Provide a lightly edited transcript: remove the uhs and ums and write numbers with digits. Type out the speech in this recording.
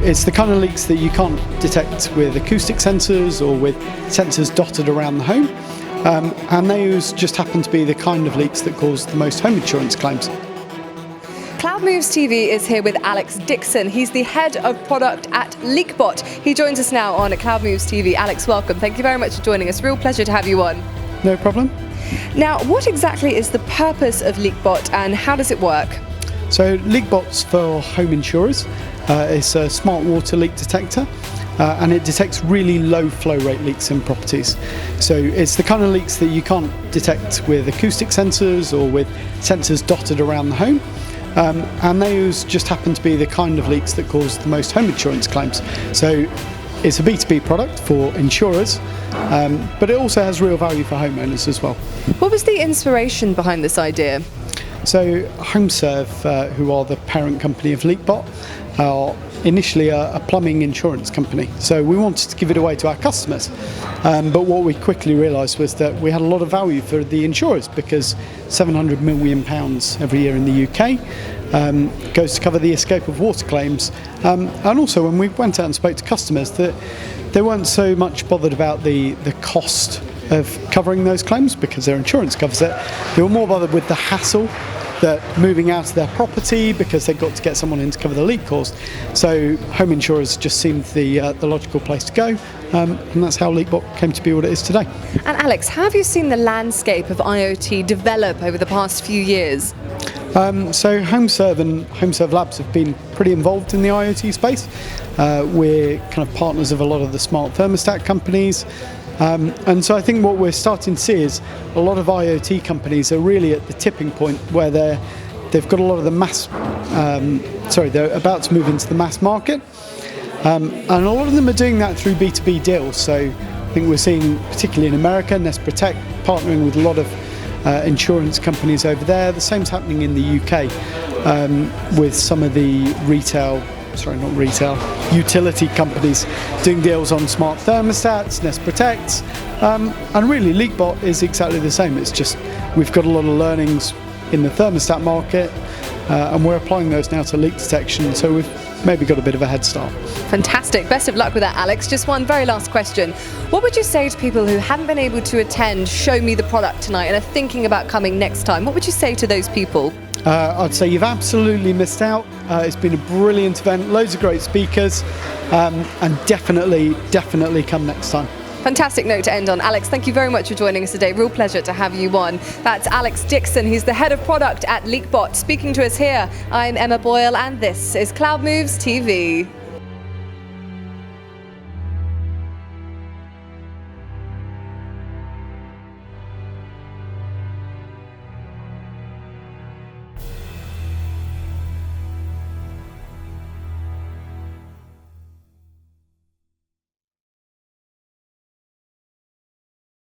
it's the kind of leaks that you can't detect with acoustic sensors or with sensors dotted around the home. And those just happen to be the kind of leaks that cause the most home insurance claims. Cloud Moves TV is here with Alex Dixon. He's the head of product at Leakbot. He joins us now on Cloud Moves TV. Alex, welcome. Thank you very much for joining us. Real pleasure to have you on. No problem. Now, what exactly is the purpose of Leakbot and how does it work? So Leakbot's for home insurers. It's a smart water leak detector. And it detects really low flow rate leaks in properties. So it's the kind of leaks that you can't detect with acoustic sensors or with sensors dotted around the home. And those just happen to be the kind of leaks that cause the most home insurance claims. So it's a B2B product for insurers, but it also has real value for homeowners as well. What was the inspiration behind this idea? So HomeServe, who are the parent company of Leakbot, are initially a plumbing insurance company. So we wanted to give it away to our customers. But what we quickly realised was that we had a lot of value for the insurers because £700 million every year in the UK goes to cover the escape of water claims. And also when we went out and spoke to customers, that they weren't so much bothered about the cost of covering those claims because their insurance covers it. They were more bothered with the hassle that moving out of their property because they've got to get someone in to cover the leak caused. So home insurers just seemed the logical place to go, and that's how Leakbot came to be what it is today. And Alex, how have you seen the landscape of IoT develop over the past few years? So HomeServe and HomeServe Labs have been pretty involved in the IoT space. We're kind of partners of a lot of the smart thermostat companies. And so I think what we're starting to see is a lot of IoT companies are really at the tipping point where they've got a lot of the they're about to move into the mass market. And a lot of them are doing that through B2B deals. So I think we're seeing, particularly in America, Nest Protect partnering with a lot of insurance companies over there. The same's happening in the UK with some of the utility companies doing deals on smart thermostats, Nest Protects, and really Leakbot is exactly the same. It's just we've got a lot of learnings in the thermostat market and we're applying those now to leak detection, so we've maybe got a bit of a head start. Fantastic. Best of luck with that, Alex. Just one very last question. What would you say to people who haven't been able to attend Show Me the Product tonight and are thinking about coming next time? What would you say to those people? I'd say you've absolutely missed out. It's been a brilliant event, loads of great speakers, and definitely come next time. Fantastic note to end on. Alex, thank you very much for joining us today. Real pleasure to have you on. That's Alex Dixon. He's the head of product at Leakbot. Speaking to us here, I'm Emma Boyle, and this is Cloud Moves TV.